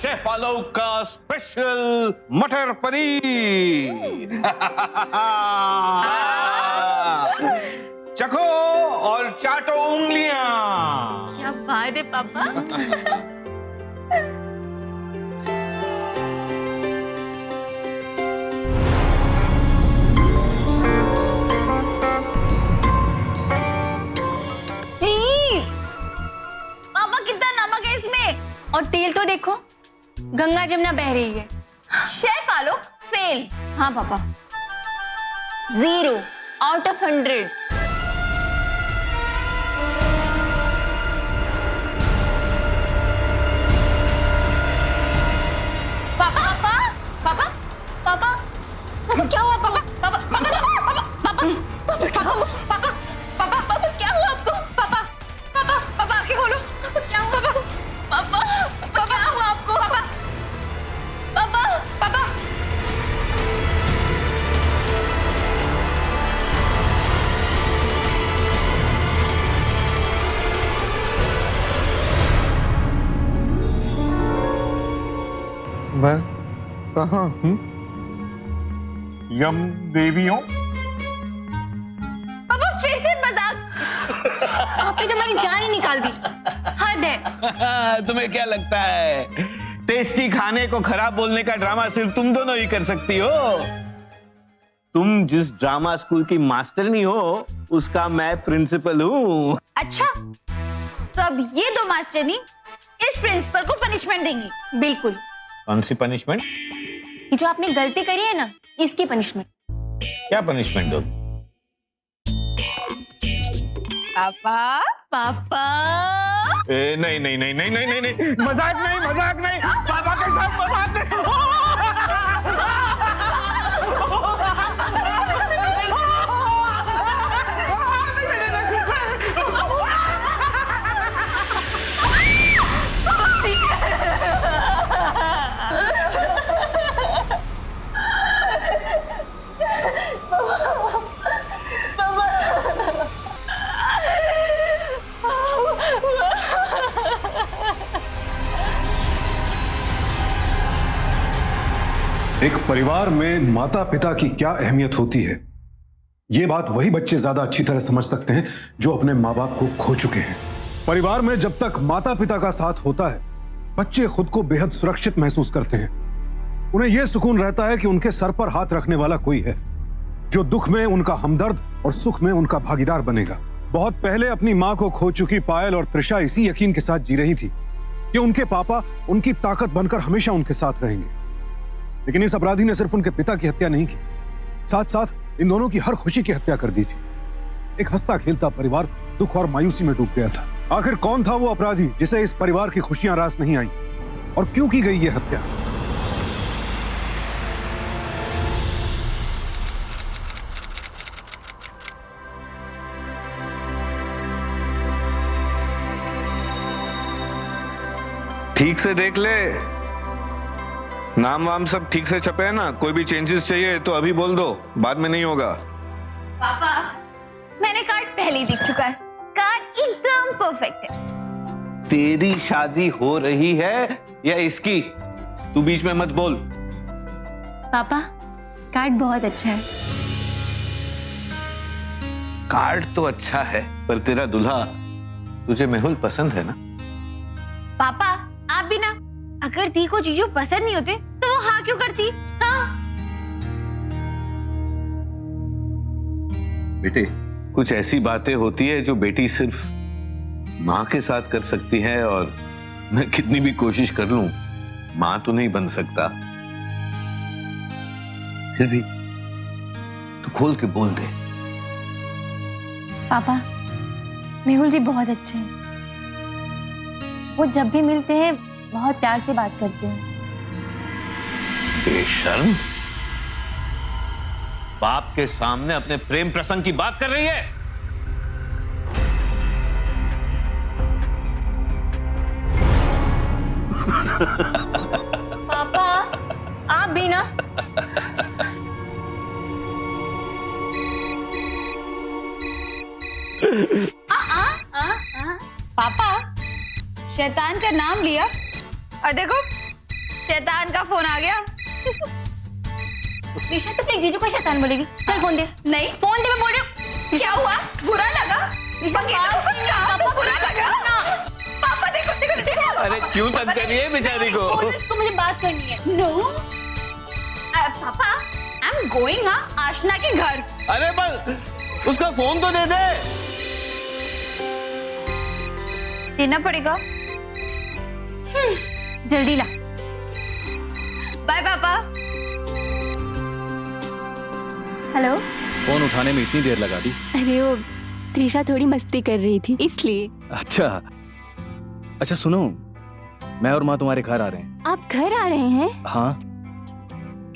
Chef आलोक का special मटर पनीर। चखो और चाटो उंगलियां। क्या बात है पापा। और तेल तो देखो, गंगा जमुना बह रही है। शेफ आलोक फेल। हाँ पापा, 0 out of 100। पापा पापा पापा पापा क्या हुआ पापा? पापा पापा पापा पापा पापा पापा पापा क्या हुआ आपको? पापा पापा पापा आंखें खोलो। क्या हुआ पापा? पापा पापा क्या हुआ आपको? पापा पापा पापा मैं कहाँ हूँ? यम देवियों। पापा फिर से मजाक। आपने तो हमारी जान ही निकाल दी। हद है। तुम्हें क्या लगता है टेस्टी खाने को खराब बोलने का ड्रामा सिर्फ तुम दोनों ही कर सकती हो? तुम जिस ड्रामा स्कूल की मास्टरनी हो उसका मैं प्रिंसिपल हूँ। अच्छा, तो अब ये दो मास्टरनी इस प्रिंसिपल को पनिशमेंट देंगी। बिल्कुल। कौन सी पनिशमेंट? ये जो आपने गलती करी है ना, इसकी पनिशमेंट। क्या पनिशमेंट दो? पापा पापा नहीं नहीं नहीं नहीं नहीं नहीं, मजाक नहीं, मजाक नहीं, पापा के साथ मजाक नहीं। एक परिवार में माता पिता की क्या अहमियत होती है, ये बात वही बच्चे ज्यादा अच्छी तरह समझ सकते हैं जो अपने माँ बाप को खो चुके हैं। परिवार में जब तक माता पिता का साथ होता है, बच्चे खुद को बेहद सुरक्षित महसूस करते हैं। उन्हें यह सुकून रहता है कि उनके सर पर हाथ रखने वाला कोई है जो दुख में उनका हमदर्द और सुख में उनका भागीदार बनेगा। बहुत पहले अपनी माँ को खो चुकी पायल और त्रिशा इसी यकीन के साथ जी रही थी कि उनके पापा उनकी ताकत बनकर हमेशा उनके साथ रहेंगे। लेकिन इस अपराधी ने सिर्फ उनके पिता की हत्या नहीं की, साथ साथ इन दोनों की हर खुशी की हत्या कर दी थी। एक हंसता खेलता परिवार दुख और मायूसी में डूब गया था। आखिर कौन था वो अपराधी जिसे इस परिवार की खुशियां रास नहीं आई, और क्यों की गई ये हत्या? ठीक से देख ले, नाम वाम सब ठीक से छपे हैं ना? कोई भी चेंजेस चाहिए तो अभी बोल दो, बाद में नहीं होगा। पापा मैंने कार्ड पहले ही देख चुका है, कार्ड एकदम परफेक्ट है। तेरी शादी हो रही है या इसकी? तू बीच में मत बोल। पापा कार्ड बहुत अच्छा है। कार्ड तो अच्छा है, पर तेरा दूल्हा, तुझे मेहुल पसंद है ना? पापा आप भी ना, अगर दी को जीजू पसंद नहीं होते तो वो हाँ क्यों करती? हाँ बेटे, कुछ ऐसी बातें होती है जो बेटी सिर्फ माँ के साथ कर सकती है, और मैं कितनी भी कोशिश कर लूं माँ तो नहीं बन सकता। फिर भी तू खोल के बोल दे। पापा मेहुल जी बहुत अच्छे हैं। वो जब भी मिलते हैं बहुत प्यार से बात करते हैं। बेशर्म, बाप के सामने अपने प्रेम प्रसंग की बात कर रही है। पापा आप भी ना। पापा शैतान का नाम लिया और देखो शैतान का फोन आ गया। त्रिशा तो अपने जीजू को शैतान बोलेगी। चल फोन दे। नहीं फोन दे, मैं बोल रही हूँ। क्या हुआ? बुरा लगा? पापा बुरा लगा? पापा देखो देखो देखो। अरे क्यों तंग कर रही है बेचारी को? इसको मुझे बात करनी है। नो पापा, आई एम गोइंग आशना के घर। अरे पर उसका फोन तो दे दे। देना पड़ेगा। जल्दी ला। बाय पापा। हेलो। फोन उठाने में इतनी देर लगा दी? अरे वो त्रिशा थोड़ी मस्ती कर रही थी इसलिए। अच्छा सुनो, मैं और माँ तुम्हारे घर आ रहे हैं। आप घर आ रहे हैं? हाँ।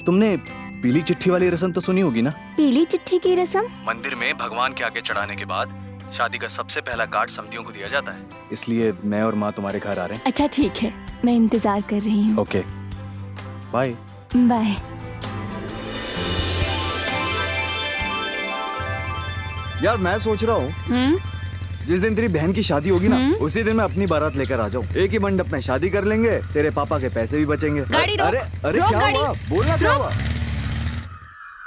तुमने पीली चिट्ठी वाली रस्म तो सुनी होगी ना? पीली चिट्ठी की रस्म? मंदिर में भगवान के आगे चढ़ाने के बाद शादी का सबसे पहला कार्ड समधियों को दिया जाता है, इसलिए मैं और माँ तुम्हारे घर आ रहे हैं। अच्छा ठीक है, मैं इंतजार कर रही हूँ। Okay bye. बाय। यार मैं सोच रहा हूँ जिस दिन तेरी बहन की शादी होगी ना, उसी दिन मैं अपनी बारात लेकर आ जाऊँ। एक ही मंडप में शादी कर लेंगे, तेरे पापा के पैसे भी बचेंगे। गाड़ी रोक। अरे अरे रोक क्या गाड़ी। हुआ? बोलना क्या हुआ?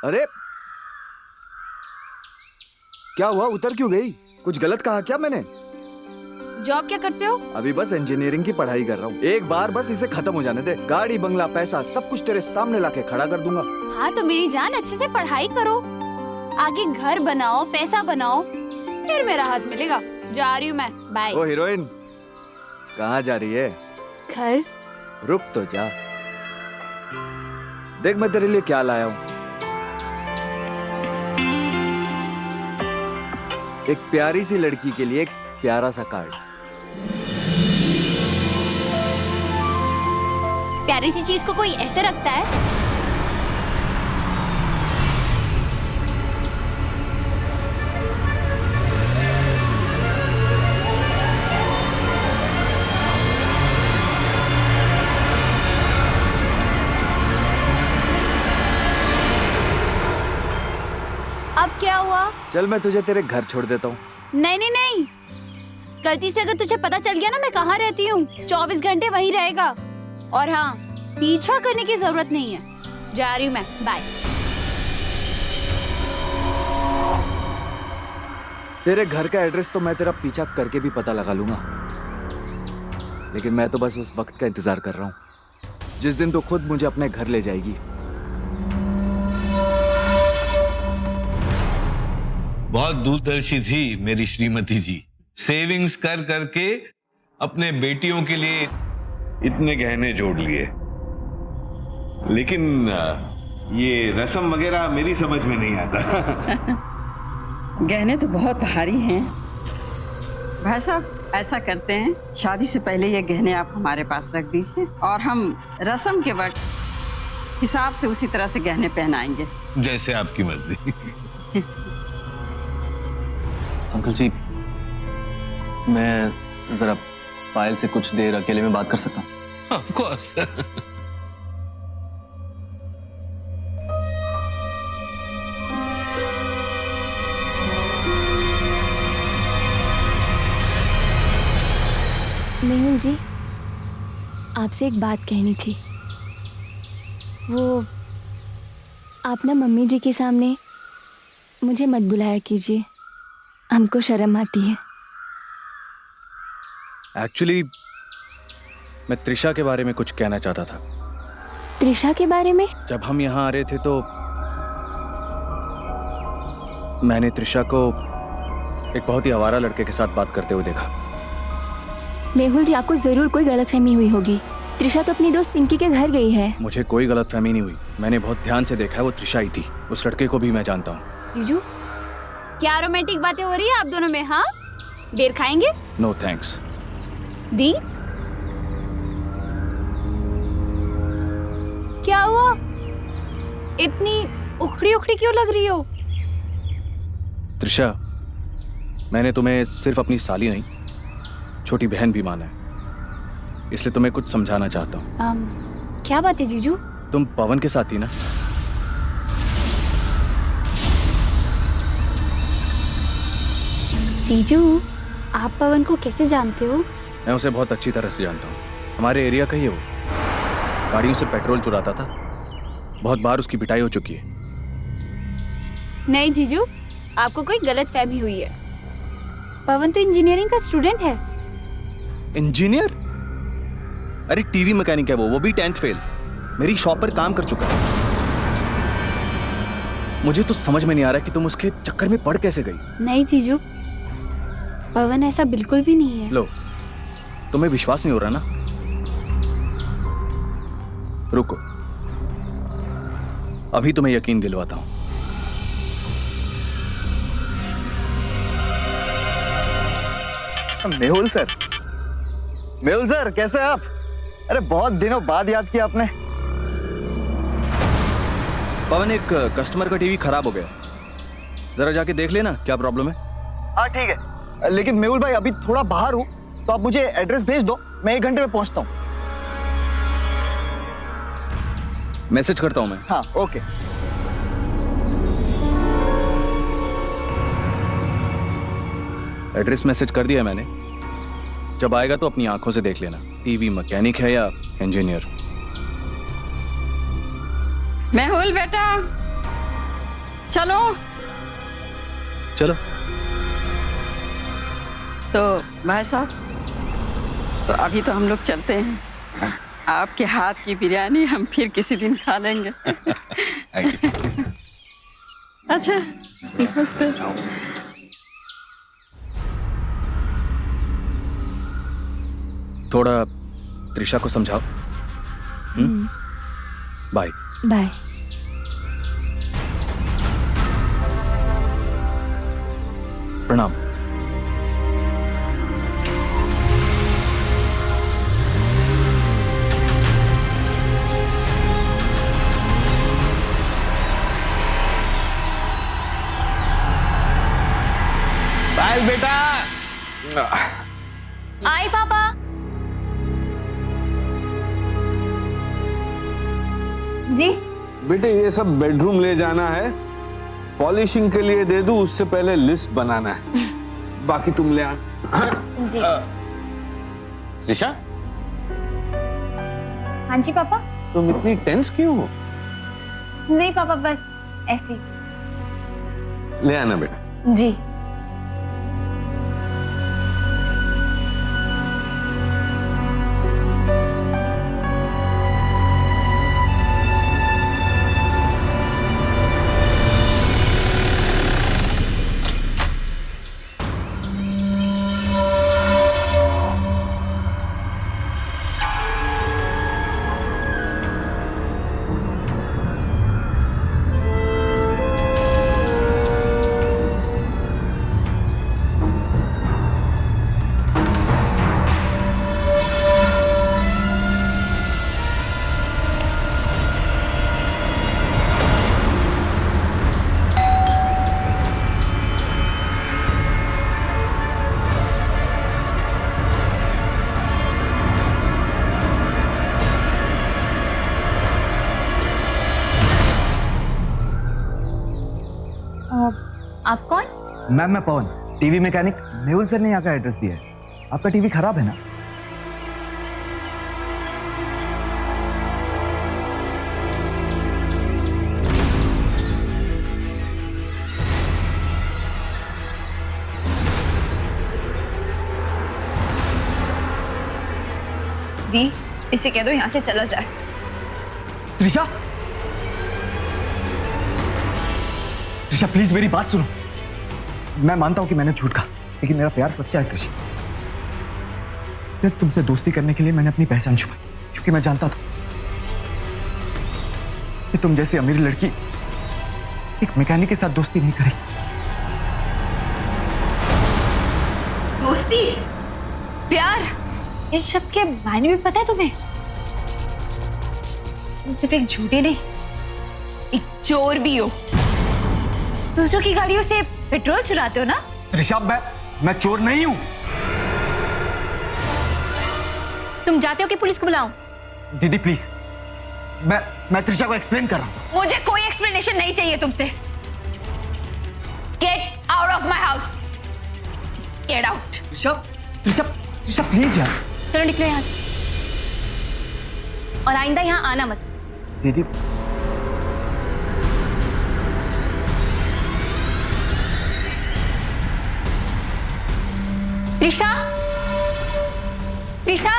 अरे क्या हुआ? उतर क्यों गई? कुछ गलत कहा क्या मैंने? जॉब क्या करते हो? अभी बस इंजीनियरिंग की पढ़ाई कर रहा हूँ। एक बार बस इसे खत्म हो जाने दे, गाड़ी बंगला पैसा सब कुछ तेरे सामने लाके खड़ा कर दूंगा। हाँ तो मेरी जान अच्छे से पढ़ाई करो, आगे घर बनाओ, पैसा बनाओ, फिर मेरा हाथ मिलेगा। जा रही हूँ मैं, बाय। ओ हीरोइन, कहाँ जा रही है? घर। रुक तो जा, देख मैं तेरे लिए क्या लाया हूँ। एक प्यारी सी लड़की के लिए एक प्यारा सा कार्ड। प्यारी सी चीज को कोई ऐसे रखता है? अब क्या हुआ? चल मैं तुझे तेरे घर छोड़ देता हूँ। नहीं नहीं नहीं, गलती से अगर तुझे पता चल गया ना मैं कहाँ रहती हूँ, 24 घंटे वहीं रहेगा। और हाँ, पीछा करने की जरूरत नहीं है। जा रही हूँ मैं, बाय। तेरे घर का एड्रेस तो मैं तेरा पीछा करके भी पता लगा लूंगा, लेकिन मैं तो बस उस वक्त का इंतजार कर रहा हूँ जिस दिन तू खुद मुझे अपने घर ले जाएगी। बहुत दूरदर्शी थी मेरी श्रीमती जी, सेविंग्स कर करके अपने बेटियों के लिए इतने गहने जोड़ लिए। लेकिन ये रस्म वगैरह मेरी समझ में नहीं आता। गहने तो बहुत भारी हैं। भाई साहब ऐसा करते हैं, शादी से पहले ये गहने आप हमारे पास रख दीजिए और हम रस्म के वक्त हिसाब से उसी तरह से गहने पहनाएंगे। जैसे आपकी मर्जी। अंकल जी, मैं जरा पायल से कुछ देर अकेले में बात कर सकता हूँ? Of course. मेहुल जी, आपसे एक बात कहनी थी। वो आप ना मम्मी जी के सामने मुझे मत बुलाया कीजिए, हमको शर्म आती है। एक्चुअली मैं त्रिशा के बारे में कुछ कहना चाहता था। त्रिशा के बारे में? जब हम यहाँ आ रहे थे तो मैंने त्रिशा को एक बहुत ही आवारा लड़के के साथ बात करते हुए देखा। मेहुल जी, आपको जरूर कोई गलतफहमी हुई होगी। त्रिशा तो अपनी दोस्त पिंकी के घर गई है। मुझे कोई गलतफहमी नहीं हुई, मैंने बहुत ध्यान से देखा है, वो त्रिशा ही थी। उस लड़के को भी मैं जानता हूँ। जीजू, क्या रोमांटिक बातें हो रही है आप दोनों में? हाँ, बेर खाएंगे? No thanks. दी? क्या हुआ? इतनी उखड़ी उखड़ी क्यों लग रही हो? त्रिशा, मैंने तुम्हें सिर्फ अपनी साली नहीं, छोटी बहन भी माना है, इसलिए तुम्हें कुछ समझाना चाहता हूँ। क्या बात है जीजू? तुम पवन के साथ थी ना? जीजू, आप पवन को कैसे जानते हो? मैं उसे बहुत अच्छी तरह से जानता हूँ, हमारे एरिया का ही है वो। गाड़ियों से पेट्रोल चुराता था। बहुत बार उसकी पिटाई हो चुकी है। नहीं जीजू, आपको कोई गलत फहमी हुई है। पवन तो इंजीनियरिंग का स्टूडेंट है। इंजीनियर? अरे टीवी मैकेनिक है वो भी 10th फेल। मेरी शॉप पर काम कर चुका है। मुझे तो समझ में नहीं आ रहा कि तुम उसके चक्कर में पड़ कैसे गई। नहीं जीजू, पवन ऐसा बिल्कुल भी नहीं है। लो, तुम्हें विश्वास नहीं हो रहा ना? रुको, अभी तुम्हें यकीन दिलवाता हूं। मेहुल सर, कैसे हैं आप? अरे बहुत दिनों बाद याद किया आपने। पवन, एक कस्टमर का टीवी खराब हो गया, जरा जाके देख लेना क्या प्रॉब्लम है। हाँ ठीक है, लेकिन मेहुल भाई अभी थोड़ा बाहर हूँ, तो आप मुझे एड्रेस भेज दो, मैं 1 घंटे में पहुंचता हूँ। मैसेज करता हूं मैं। हाँ ओके। एड्रेस मैसेज कर दिया मैंने, जब आएगा तो अपनी आंखों से देख लेना टीवी मैकेनिक है या इंजीनियर। मेहुल बेटा, चलो। चलो। तो भाई साहब, तो अभी तो हम लोग चलते हैं। आपके हाथ की बिरयानी हम फिर किसी दिन खा लेंगे। अच्छा, नमस्ते। थोड़ा त्रिशा को समझाओ। बाय। बाय। प्रणाम। पायल बेटा। आई पापा। जी बेटे ये सब बेडरूम ले जाना है, पॉलिशिंग के लिए दे दूं, उससे पहले लिस्ट बनाना है, बाकी तुम ले आना। जी। त्रिशा, हाँ जी पापा। तुम इतनी टेंस क्यों हो? नहीं पापा, बस ऐसे ही। ले आना बेटा। जी। आप कौन? मैम मैं पवन, टीवी मैकेनिक। मेहुल सर ने यहाँ का एड्रेस दिया है। आपका टीवी खराब है ना? दी, इसे कह दो यहाँ से चला जाए। त्रिशा, त्रिशा प्लीज मेरी बात सुनो। मैं मानता हूं कि मैंने झूठ कहा, लेकिन मेरा प्यार सच्चा है त्रिशा। तुमसे दोस्ती करने के लिए मैंने अपनी पहचान छुपाई, क्योंकि मैं जानता था कि तुम जैसी अमीर लड़की एक मैकेनिक के साथ दोस्ती नहीं करेगी। दोस्ती, प्यार, इस शब्द के मायने भी पता है तुम्हें? तुम सिर्फ एक झूठे नहीं, एक चोर भी हो। दूसरों की गाड़ियों से पेट्रोल चुराते हो ना? ऋषभ, मैं चोर नहीं हूं। तुम जाते हो कि पुलिस को बुलाऊं? दीदी प्लीज, मैं त्रिशा को एक्सप्लेन कर रहा हूं। मुझे कोई एक्सप्लेनेशन नहीं चाहिए तुमसे। Get out of my house. Get out. Rishabh, Trisha, Trisha please यार। चलो निकलो यहाँ से। और आइंदा यहाँ आना मत। दीदी त्रिशा, त्रिशा,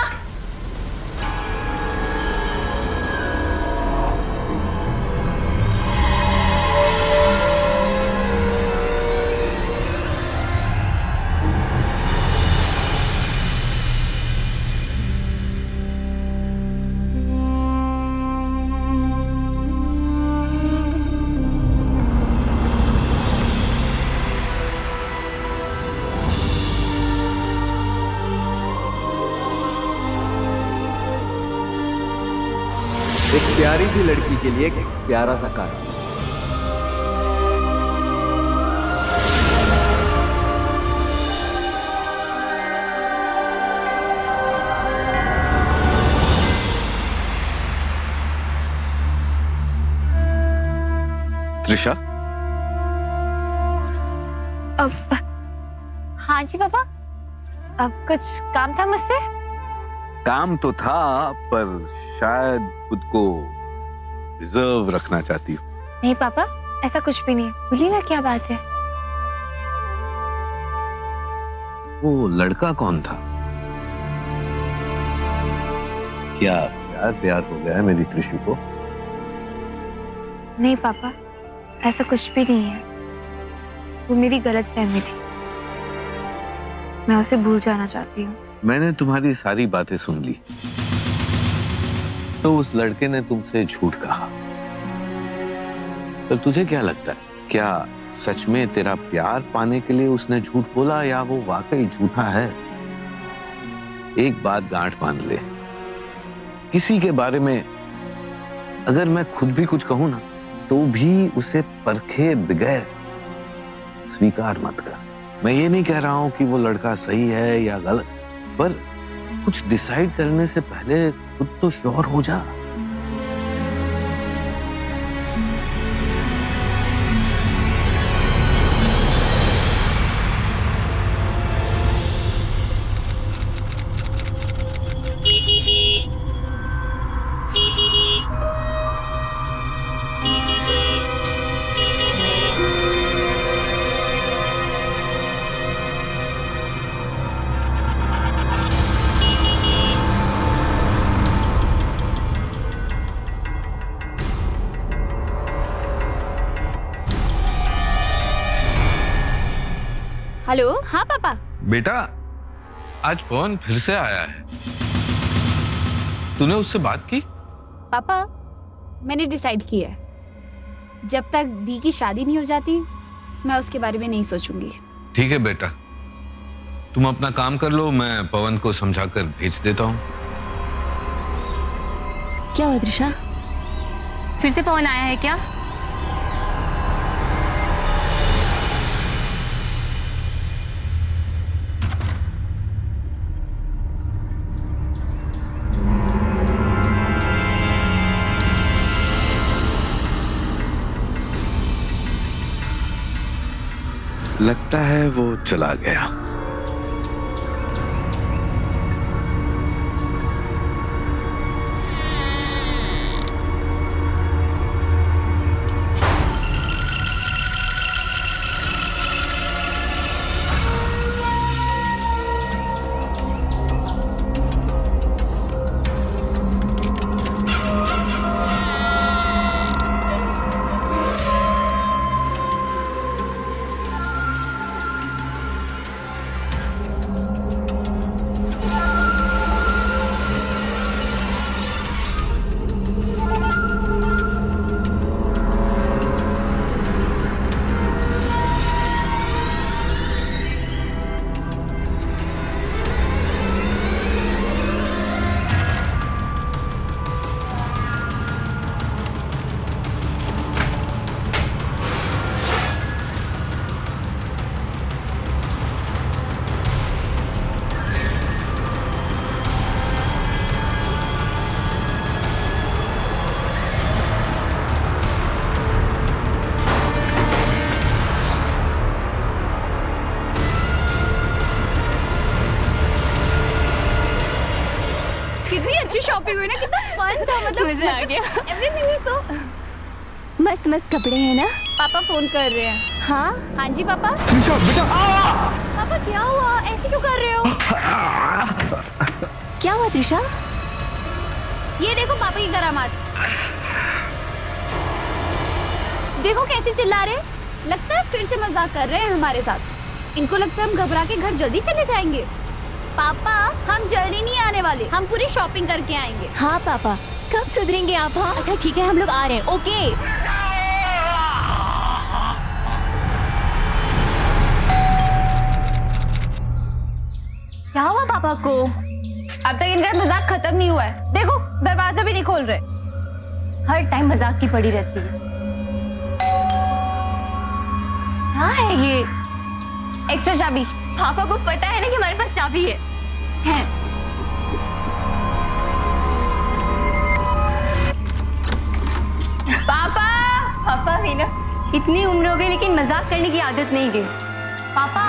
एक प्यारी सी लड़की के लिए एक प्यारा सा कार्ड। त्रिशा, अब हाँ जी पापा, अब कुछ काम था मुझसे? काम तो था, पर शायद खुद को रिजर्व रखना चाहती हो। नहीं पापा, ऐसा कुछ भी नहीं। बोलिए ना, क्या बात है? वो लड़का कौन था? क्या प्यार हो गया है मेरी त्रिशु को? नहीं पापा, ऐसा कुछ भी नहीं है। वो मेरी गलतफहमी थी। मैं उसे भूल जाना चाहती हूँ। मैंने तुम्हारी सारी बातें सुन ली। तो उस लड़के ने तुमसे झूठ कहा, पर तुझे क्या लगता है, क्या सच में तेरा प्यार पाने के लिए उसने झूठ बोला, या वो वाकई झूठा है? एक बात गांठ बांध ले, किसी के बारे में अगर मैं खुद भी कुछ कहूं ना, तो भी उसे परखे बगैर स्वीकार मत कर। मैं ये नहीं कह रहा हूं कि वो लड़का सही है या गलत, पर कुछ डिसाइड करने से पहले खुद तो श्योर हो जा। हेलो, हाँ पापा। बेटा, आज पवन फिर से आया है। तूने उससे बात की? पापा, मैंने डिसाइड किया है, जब तक दी की शादी नहीं हो जाती, मैं उसके बारे में नहीं सोचूंगी। ठीक है बेटा, तुम अपना काम कर लो, मैं पवन को समझाकर भेज देता हूँ। क्या हुआ त्रिशा? फिर से पवन आया है क्या? लगता है वो चला गया। अच्छी शॉपिंग हुई ना, कितना फन था, मतलब मजा आ गया। एवरीथिंग इज सो मस्त मस्त कपड़े हैं ना। पापा फोन कर रहे हैं। हाँ हाँ जी पापा। त्रिशा बेटा, पापा क्या हुआ, ऐसे क्यों कर रहे हो? क्या हुआ त्रिशा? ये देखो पापा की करामात, देखो कैसे चिल्ला रहे हैं। लगता है फिर से मजाक कर रहे हैं हमारे साथ। इनको लगता है हम घबरा के घर जल्दी चले जाएंगे। पापा हम जल्दी नहीं आने वाले, हम पूरी शॉपिंग करके आएंगे। हाँ पापा, कब सुधरेंगे आप? हाँ अच्छा ठीक है, हम लोग आ रहे हैं। ओके। क्या हुआ पापा को? अब तक इनका मजाक खत्म नहीं हुआ है, देखो दरवाजा भी नहीं खोल रहे। हर टाइम मजाक की पड़ी रहती है। क्या है ये? एक्स्ट्रा चाबी। पापा को पता है ना कि हमारे पास चाबी है। पापा पापा भी ना, इतनी उम्र हो गई लेकिन मजाक करने की आदत नहीं गई। पापा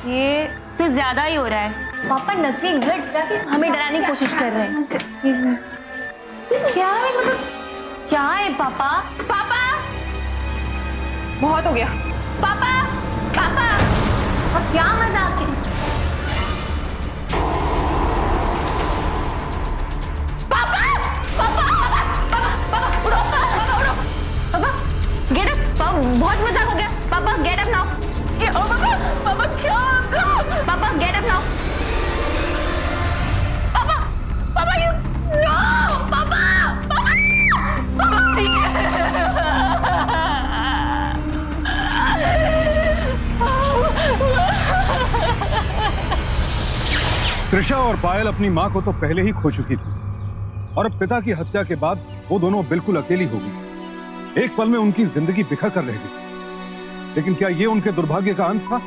ये तो ज्यादा ही हो रहा है। पापा नकली ब्लड लगा के हमें डराने की कोशिश कर रहे हैं। क्या है, मतलब क्या है पापा? पापा बहुत हो गया। पापा पापा और क्या मजाक है? पापा पापा पापा पापा उठो, पापा उठो, पापा गेट अप। पापा बहुत मजाक हो गया। पापा गेट अप नाउ। पापा पापा क्या होगा? पापा गेट अप नाउ। पापा पापा यू नो। पापा त्रिशा और पायल अपनी माँ को तो पहले ही खो चुकी थी और अब पिता की हत्या के बाद वो दोनों बिल्कुल अकेली हो गई। एक पल में उनकी जिंदगी बिखर कर रह गई। लेकिन क्या ये उनके दुर्भाग्य का अंत था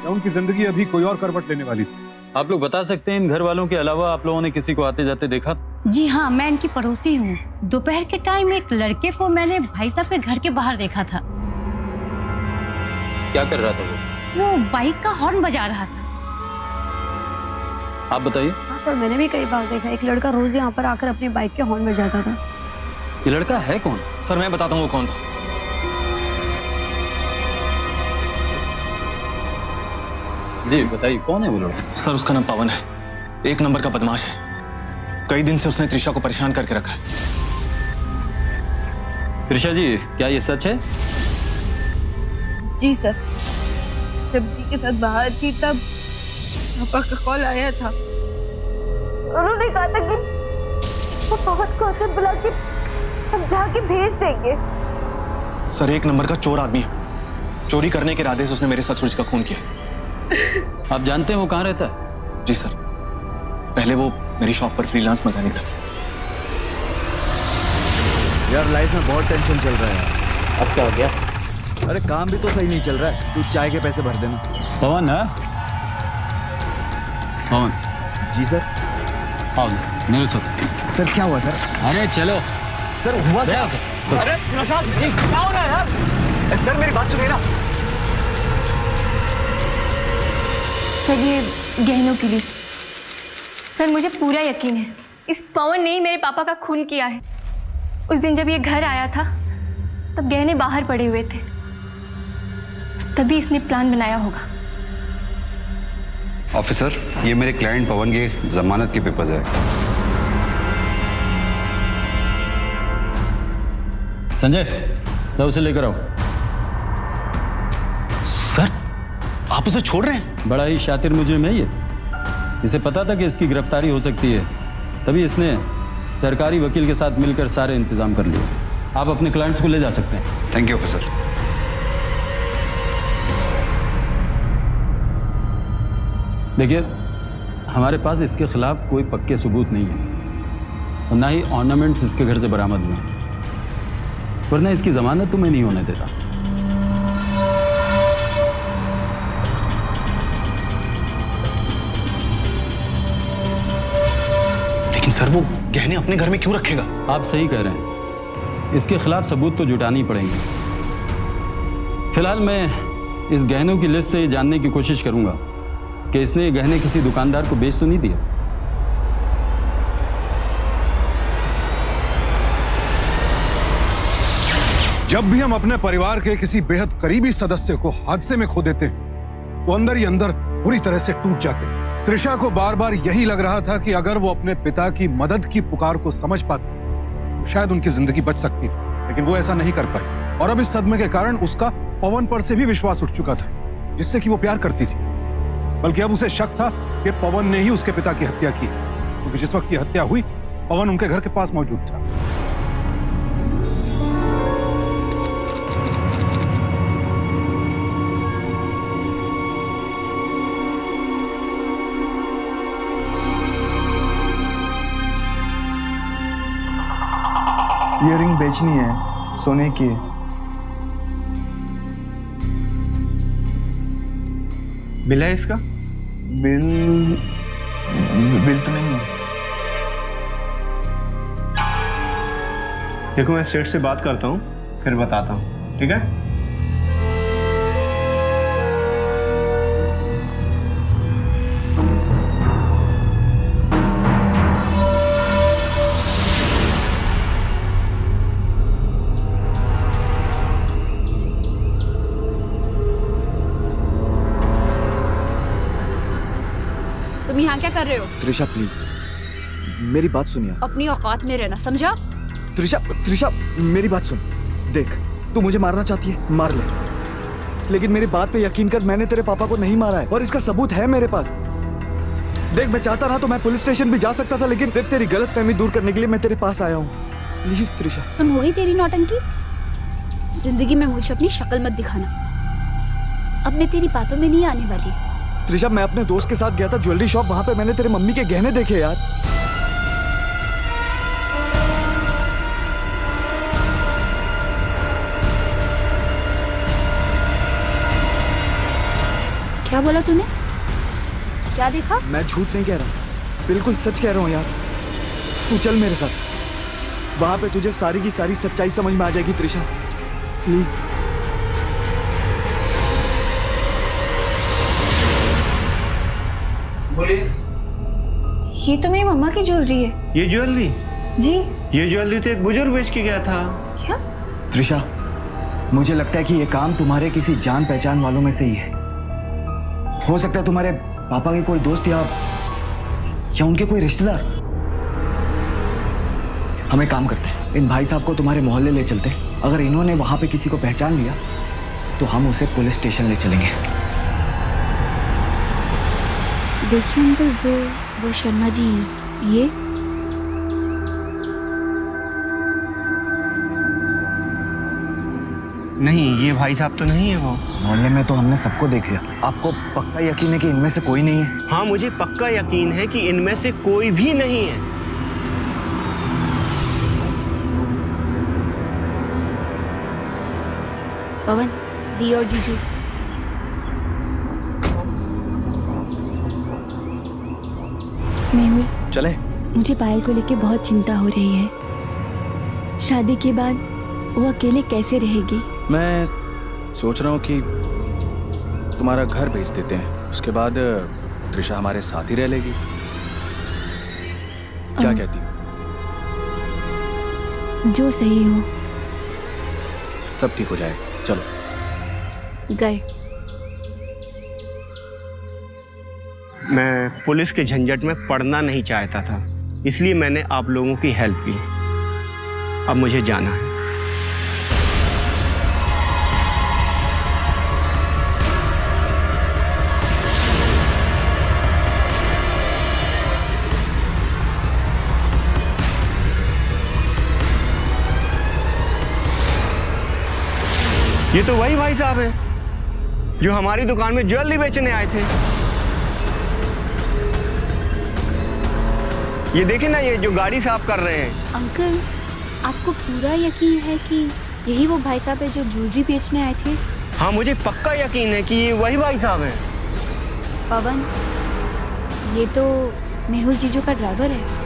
या उनकी जिंदगी अभी कोई और करवट लेने वाली थी? आप लोग बता सकते हैं इन घर वालों के अलावा आप लोगों ने किसी को आते जाते देखा? जी हाँ, मैं इनकी पड़ोसी हूँ। दोपहर के टाइम एक लड़के को मैंने भाई साहब के घर के बाहर देखा था। क्या कर रहा था वो बाइक का हॉर्न बजा रहा था। आप बताइए। हाँ सर, मैंने भी कई बार देखा। एक लड़का रोज यहाँ पर आकर अपनी बाइक के हॉर्न बजाता था। ये लड़का है कौन? सर मैं बताता हूँ वो कौन था। जी बताइए, कौन है वो लड़का? सर उसका नाम पवन है, एक नंबर का बदमाश है। कई दिन से उसने त्रिशा को परेशान करके रखा है। त्रिशा जी, क्या ये सच है? जी सर, जब जी के साथ बाहर थी तब पापा का कॉल आया था। उन्होंने कहा था कि वो पवन को उसे बुला के हम जाके भेज देंगे। सर एक नंबर का चोर आदमी है। चोरी करने के इरादे से उसने मेरे साथ सूरज का खून किया। आप जानते हैं वो कहाँ रहता है? जी सर, पहले वो मेरी शॉप पर फ्रीलांस मैकेनिक था। यार लाइफ में बहुत टेंशन चल रहा है। अब क्या हो गया? अरे काम भी तो सही नहीं चल रहा है। तू चाय के पैसे भर देना। पवन है? पवन जी सर। आओ मेरे साथ। सर क्या हुआ सर? अरे चलो सर हुआ क्या? अरे प्रसाद जी क्या हो रहा है यार? सर मेरी बात सुनिए ना। सर ये गहनों की लिस्ट। सर मुझे पूरा यकीन है इस पवन ने ही मेरे पापा का खून किया है। उस दिन जब ये घर आया था तब गहने बाहर पड़े हुए थे, तभी इसने प्लान बनाया होगा। ऑफिसर, ये मेरे क्लाइंट पवन के जमानत के पेपर्स है। संजय, लो उसे लेकर आओ। सर आप उसे छोड़ रहे हैं? बड़ा ही शातिर मुजरिम है ये। इसे पता था कि इसकी गिरफ्तारी हो सकती है, तभी इसने सरकारी वकील के साथ मिलकर सारे इंतजाम कर लिए। आप अपने क्लाइंट्स को ले जा सकते हैं। Thank you officer. देखिए, हमारे पास इसके खिलाफ कोई पक्के सबूत नहीं है और ना ही ऑर्नामेंट्स इसके घर से बरामद हुए हैं, वरना इसकी जमानत तो मैं नहीं होने देता। लेकिन सर वो गहने अपने घर में क्यों रखेगा? आप सही कह रहे हैं, इसके खिलाफ सबूत तो जुटाने ही पड़ेंगे। फिलहाल मैं इस गहनों की लिस्ट से ये जानने की कोशिश करूंगा कि इसने ये गहने किसी दुकानदार को बेच तो नहीं दिया? जब भी हम अपने परिवार के किसी बेहद करीबी सदस्य को हादसे में खो देते हैं तो अंदर ही अंदर पूरी तरह से टूट जाते हैं। त्रिशा को बार बार यही लग रहा था कि अगर वो अपने पिता की मदद की पुकार को समझ पाती तो शायद उनकी जिंदगी बच सकती थी, लेकिन वो ऐसा नहीं कर पाई। और अब इस सदमे के कारण उसका पवन पर से भी विश्वास उठ चुका था, जिससे कि वो प्यार करती थी। बल्कि अब उसे शक था कि पवन ने ही उसके पिता की हत्या की, क्योंकि जिस वक्त की हत्या हुई पवन उनके घर के पास मौजूद था। ये रिंग बेचनी है, सोने की है। बिल है इसका? बिल तो नहीं है। देखो मैं सेठ से बात करता हूँ, फिर बताता हूँ, ठीक है? तुम यहाँ क्या कर रहे हो? त्रिशा प्लीज मेरी बात सुनिए। अपनी औकात में रहना, समझा? त्रिशा मेरी बात सुन। देख, तू मुझे मारना चाहती है, मार ले, लेकिन मेरी बात पे यकीन कर, मैंने तेरे पापा को नहीं मारा है और इसका सबूत है मेरे पास। देख, मैं चाहता ना तो मैं पुलिस स्टेशन भी जा सकता था, लेकिन सिर्फ तेरी गलतफहमी दूर करने के लिए मैं तेरे पास आया हूँ। प्लीज त्रिशा। तुम हो ही तेरी नौटंकी। जिंदगी में मुझे अपनी शक्ल मत दिखाना। अब मैं तेरी बातों में नहीं आने वाली। त्रिशा, मैं अपने दोस्त के साथ गया था ज्वेलरी शॉप, वहां पे मैंने तेरे मम्मी के गहने देखे यार। क्या बोला तूने? क्या देखा? मैं झूठ नहीं कह रहा, बिल्कुल सच कह रहा हूँ यार। तू चल मेरे साथ, वहां पे तुझे सारी की सारी सच्चाई समझ में आ जाएगी त्रिशा, प्लीज। बोलिए। ये तो मेरी मम्मा की ज्वेलरी है। ये ज्वेलरी? जी। ये ज्वेलरी तो एक बुजुर्ग बेच के गया था। क्या? त्रिशा, मुझे लगता है कि ये काम तुम्हारे किसी जान पहचान वालों में से ही है। हो सकता है तुम्हारे पापा के कोई दोस्त या उनके कोई रिश्तेदार। हम एक काम करते हैं, इन भाई साहब को तुम्हारे मोहल्ले ले चलते हैं। अगर इन्होंने वहां पे किसी को पहचान लिया तो हम उसे पुलिस स्टेशन ले चलेंगे। देखिए अंकल, वो शर्मा जी हैं। ये नहीं, ये भाई साहब तो नहीं है वो। मोहल्ले में तो हमने सबको देख लिया। आपको पक्का यकीन है कि इनमें से कोई नहीं है? हाँ, मुझे पक्का यकीन है कि इनमें से कोई भी नहीं है। पवन, दी और जीजू। मेहुल, चले? मुझे पायल को लेके बहुत चिंता हो रही है। शादी के बाद वो अकेले कैसे रहेगी? मैं सोच रहा हूँ कि तुम्हारा घर बेच देते हैं, उसके बाद त्रिशा हमारे साथ ही रह लेगी। क्या कहती हो? जो सही हो। सब ठीक हो जाएगा, चलो। गए। मैं पुलिस के झंझट में पड़ना नहीं चाहता था, इसलिए मैंने आप लोगों की हेल्प की। अब मुझे जाना है। ये तो वही भाई साहब है जो हमारी दुकान में ज्वेलरी बेचने आए थे। ये देखिए ना, ये जो गाड़ी साफ कर रहे हैं। अंकल, आपको पूरा यकीन है कि यही वो भाई साहब है जो ज्वेलरी बेचने आए थे? हाँ, मुझे पक्का यकीन है कि ये वही भाई साहब हैं। पवन, ये तो मेहुल जीजू का ड्राइवर है।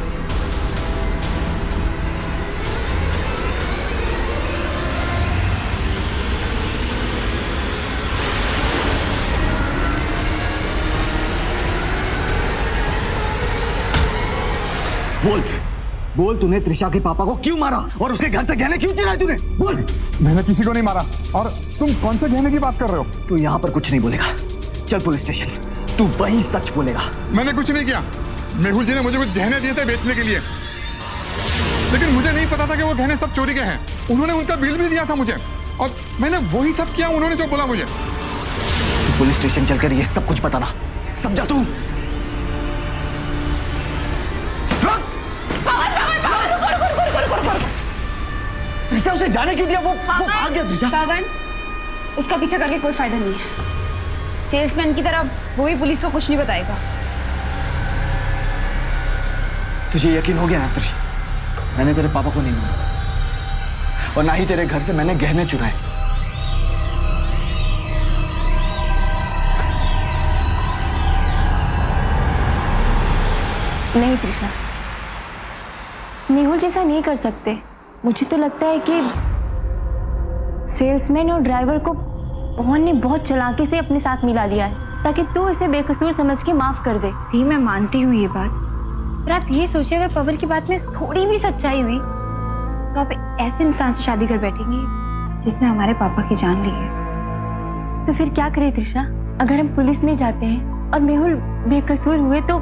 बोल, तूने त्रिशा के पापा को क्यों मारा और उसके घर से गहने क्यों चुराए तूने? बोल। मैंने किसी को नहीं मारा। और तुम कौन से गहने की बात कर रहे हो? तू यहाँ पर कुछ नहीं बोलेगा। चल पुलिस स्टेशन, तू वही सच बोलेगा। मैंने कुछ नहीं किया। मेहुल जी ने मुझे कुछ गहने दिए थे बेचने के लिए, लेकिन मुझे नहीं पता था कि वो गहने सब चोरी के हैं। उन्होंने उनका बिल भी दिया था मुझे और मैंने वही सब किया उन्होंने जो बोला मुझे। तू पुलिस स्टेशन चलकर ये सब कुछ बताना, समझा तू? त्रिशा, उसे जाने क्यों दिया? वो भाग गया। त्रिशा, पवन, उसका पीछा करके कोई फायदा नहीं है। सेल्समैन की तरह वो भी पुलिस को कुछ नहीं बताएगा। तुझे यकीन हो गया ना त्रिशा, मैंने तेरे पापा को नहीं मारा और ना ही तेरे घर से मैंने गहने चुराए। नहीं त्रिशा, मेहुल जैसा नहीं कर सकते। मुझे तो लगता है कि सेल्समैन और ड्राइवर को पवन ने बहुत चालाकी से अपने साथ मिला लिया है ताकि तू इसे बेकसूर समझ के माफ कर दे। दी, मैं मानती हूँ ये बात, पर आप ये सोचिए अगर पवन की बात में थोड़ी भी सच्चाई हुई तो आप ऐसे इंसान से शादी कर बैठेंगी जिसने हमारे पापा की जान ली है। तो फिर क्या करें त्रिशा? अगर हम पुलिस में जाते हैं और मेहुल बेकसूर हुए तो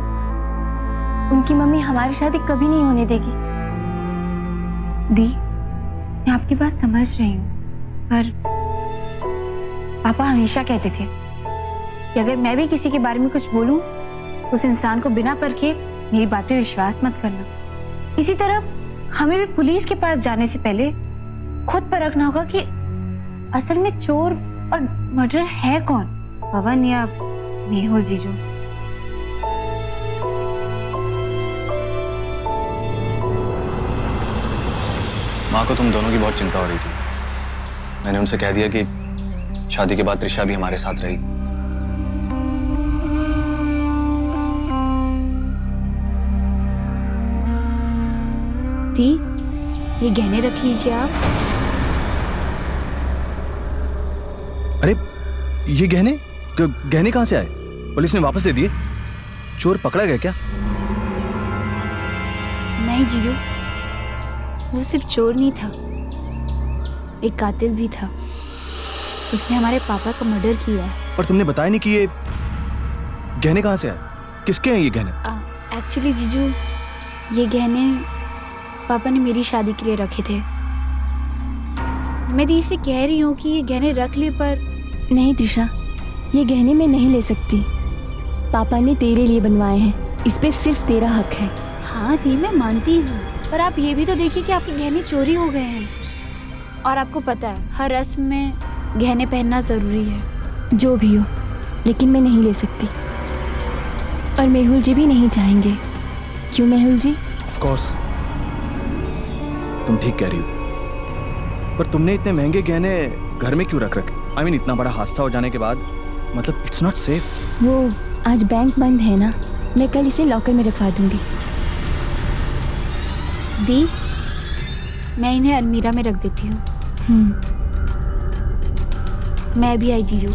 उनकी मम्मी हमारी शादी कभी नहीं होने देगी। दी, मैं आपकी बात समझ रही हूँ, पर पापा हमेशा कहते थे कि अगर मैं भी किसी के बारे में कुछ बोलूं, उस इंसान को बिना परखे मेरी बात पे विश्वास मत करना। इसी तरह हमें भी पुलिस के पास जाने से पहले खुद परखना होगा कि असल में चोर और मर्डर है कौन, पवन या मेहुल जीजू। माँ को तुम दोनों की बहुत चिंता हो रही थी। मैंने उनसे कह दिया कि शादी के बाद त्रिशा भी हमारे साथ रही। दी, ये गहने रख लीजिए आप। अरे ये गहने कहाँ से आए? पुलिस ने वापस दे दिए? चोर पकड़ा गया क्या? नहीं जीजू, वो सिर्फ चोर नहीं था, एक कातिल भी था। उसने हमारे पापा का मर्डर किया है। पर तुमने बताया नहीं कि ये गहने कहाँ से आए? किसके हैं ये गहने? एक्चुअली जीजू, ये गहने पापा ने मेरी शादी के लिए रखे थे। मैं दी से कह रही हूँ कि ये गहने रख ले, पर नहीं त्रिशा, ये गहने मैं नहीं ले सकती। पापा ने तेरे लिए बनवाए हैं, इस पे सिर्फ तेरा हक है। हाँ दी, मैं मानती हूँ, पर आप ये भी तो देखिए कि आपके गहने चोरी हो गए हैं। और आपको पता है हर रस्म में गहने पहनना जरूरी है। जो भी हो, लेकिन मैं नहीं ले सकती और मेहुल जी भी नहीं चाहेंगे। क्यों मेहुल जी? ऑफ कोर्स तुम ठीक कह रही हो, पर तुमने इतने महंगे गहने घर में क्यों रख रखे? I mean, इतना बड़ा हादसा हो जाने के बाद, मतलब इट्स नॉट सेफ। वो आज बैंक बंद है ना, मैं कल इसे लॉकर में रखवा दूंगी। दी, मैं इन्हें अलमीरा में रख देती हूँ। मैं भी आई जीजू।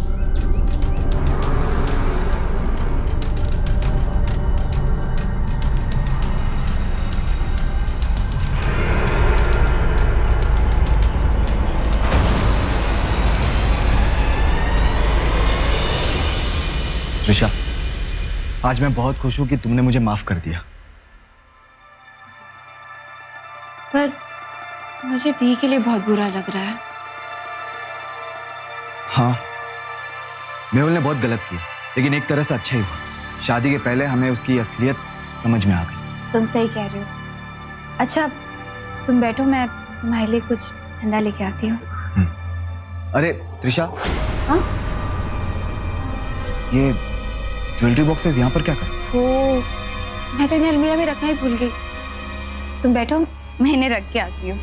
त्रिशा, आज मैं बहुत खुश हूं कि तुमने मुझे माफ कर दिया। पर मुझे दी के लिए बहुत बुरा लग रहा है। हाँ, मेहुल ने बहुत गलत किया, लेकिन एक तरह से अच्छा ही हुआ। शादी के पहले हमें उसकी असलियत समझ में आ गई। तुम सही कह रहे हो। अच्छा, तुम बैठो, मैं तुम्हारे लिए कुछ ठंडा लेके आती हूँ। अरे त्रिशा, हाँ? ये ज्वेलरी बॉक्सेस यहाँ पर क्या कर? ओ, मैं तो इन्हें अलमीरा में रखना ही भूल गई। तुम बैठो, मैं इन्हें रख के आती हूँ।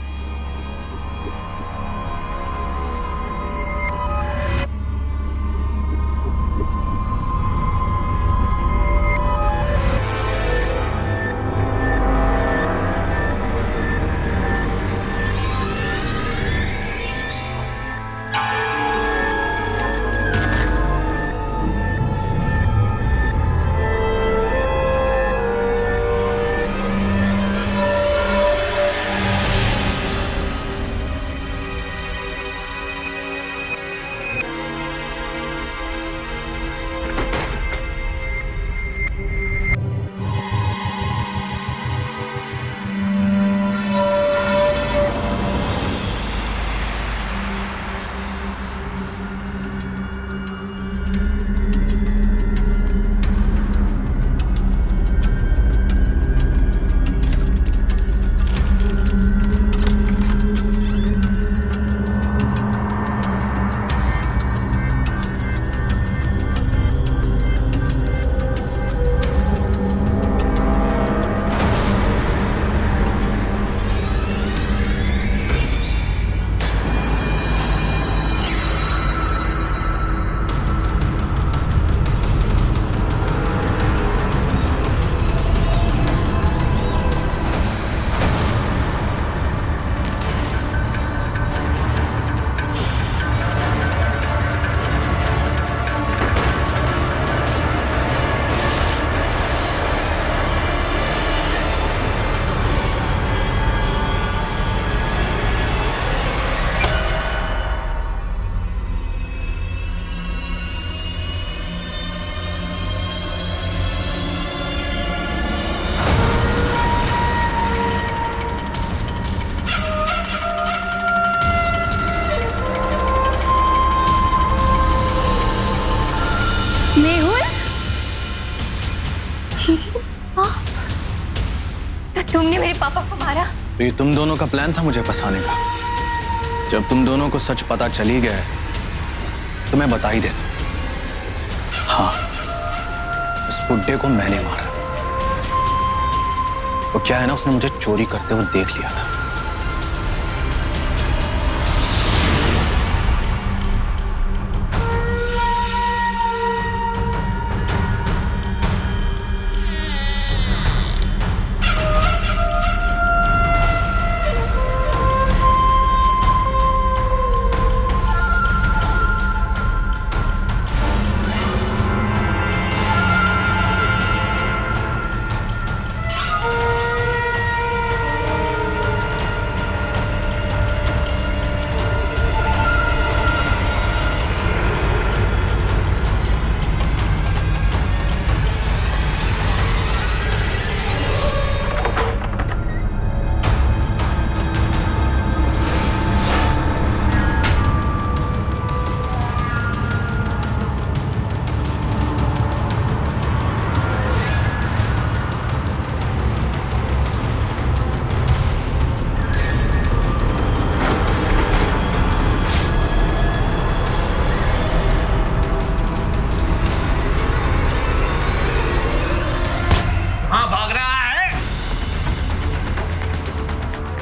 तो ये तुम दोनों का प्लान था मुझे फंसाने का। जब तुम दोनों को सच पता चल ही गया तो मैं बता ही देता। हाँ, उस बुड्ढे को मैंने मारा। वो क्या है ना, उसने मुझे चोरी करते हुए देख लिया था।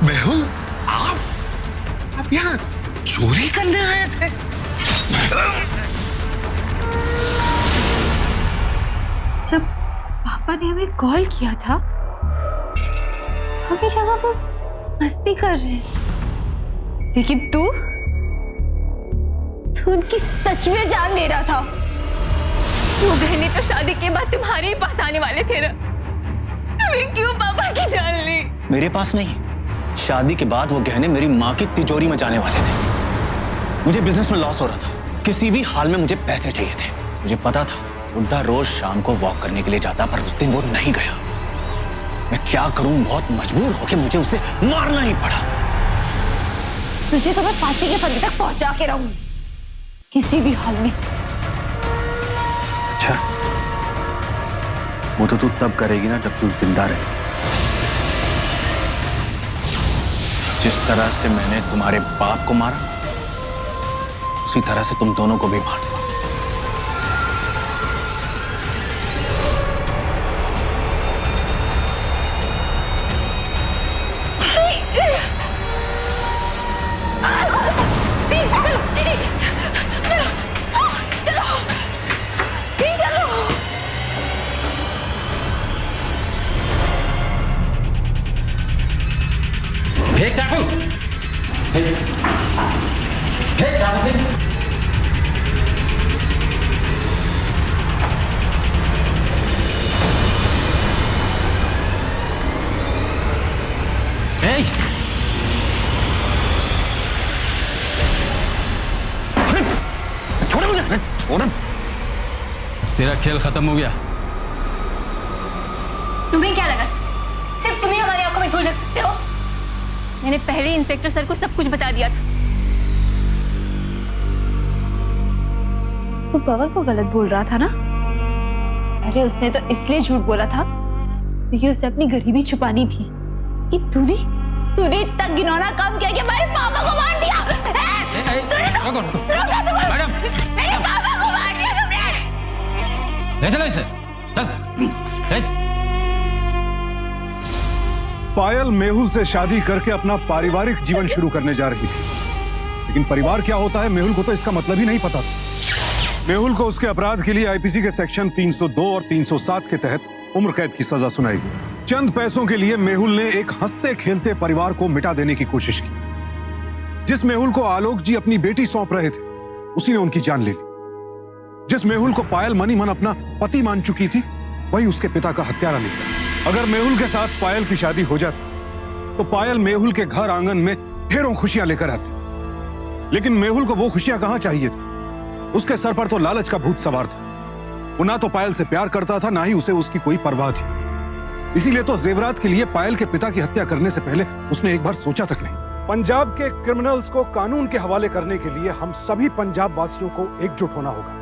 मेहुल, आप यहाँ चोरी करने आए थे? जब पापा ने हमें कॉल किया था हमें लगा वो मस्ती कर रहे हैं, लेकिन तू उनकी सच में जान ले रहा था। वो गहने तो शादी के बाद तुम्हारे ही पास आने वाले थे ना, फिर क्यों पापा की जान ली? मेरे पास नहीं, शादी के बाद वो गहने मेरी माँ की तिजोरी में जाने वाले थे। मुझे बिजनेस में लॉस हो रहा था, किसी भी हाल में मुझे पैसे चाहिए थे। मुझे पता था बुड्ढा रोज शाम को वॉक करने के लिए जाता, पर उस दिन वो नहीं गया। मैं क्या करूं, बहुत मजबूर होकर मुझे उसे मारना ही पड़ा। तुझे तो मैं फांसी के फंदे तक पहुंचा के रहूं, किसी भी हाल में। अच्छा, वो तो तू तब करेगी ना जब तू जिंदा रहे। जिस तरह से मैंने तुम्हारे बाप को मारा, उसी तरह से तुम दोनों को भी मारूंगा। फेंक चाकू, फेंक चाकू, छोड़ मुझे, छोड़। तेरा खेल खत्म हो गया। तुम्हें क्या लगा सिर्फ तुम्हें हमारी आंखों में धूल झोंक सकते हो? मैंने पहले इंस्पेक्टर सर को सब कुछ बता दिया था। तू पवन को गलत बोल रहा था ना? अरे उसने तो इसलिए झूठ बोला था क्योंकि उसे अपनी गरीबी छुपानी थी। कि तूने इतना घिनौना काम किया कि हमारे पापा को मार दिया। मैडम, मेरे पापा को मार दिया तुमने। ले चलो इसे, चल। पायल मेहुल से शादी करके अपना पारिवारिक जीवन शुरू करने जा रही थी, लेकिन परिवार क्या होता है मेहुल को तो इसका मतलब ही नहीं पता था। मेहुल को उसके अपराध के लिए आईपीसी के सेक्शन 302 और 307 के तहत उम्र कैद की सजा सुनाई गई। चंद पैसों के लिए मेहुल ने एक हंसते खेलते परिवार को मिटा देने की कोशिश की। जिस मेहुल को आलोक जी अपनी बेटी सौंप रहे थे, उसी ने उनकी जान ले ली। जिस मेहुल को पायल मनी मन अपना पति मान चुकी थी, वही उसके पिता का हत्यारा निकला। अगर मेहुल के साथ पायल की शादी हो जाती तो पायल मेहुल के घर आंगन में ढेरों खुशियां लेकर आती, लेकिन मेहुल को वो खुशियां कहां चाहिए थी। उसके सर पर तो लालच का भूत सवार था। वो ना तो पायल से प्यार करता था, ना ही उसे उसकी कोई परवाह थी। इसीलिए तो जेवरात के लिए पायल के पिता की हत्या करने से पहले उसने एक बार सोचा तक नहीं। पंजाब के क्रिमिनल्स को कानून के हवाले करने के लिए हम सभी पंजाब वासियों को एकजुट होना होगा,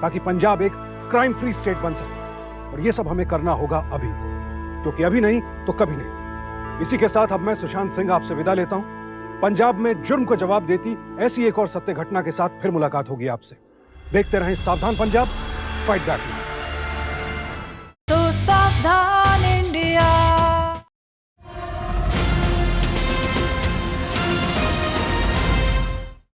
ताकि पंजाब एक क्राइम फ्री स्टेट बन सके। और ये सब हमें करना होगा अभी, क्योंकि अभी नहीं तो कभी नहीं। इसी के साथ अब मैं सुशांत सिंह आपसे विदा लेता हूं। पंजाब में जुर्म को जवाब देती ऐसी एक और सत्य घटना के साथ फिर मुलाकात होगी आपसे। देखते रहें सावधान पंजाब, फाइट बैक। तो सावधान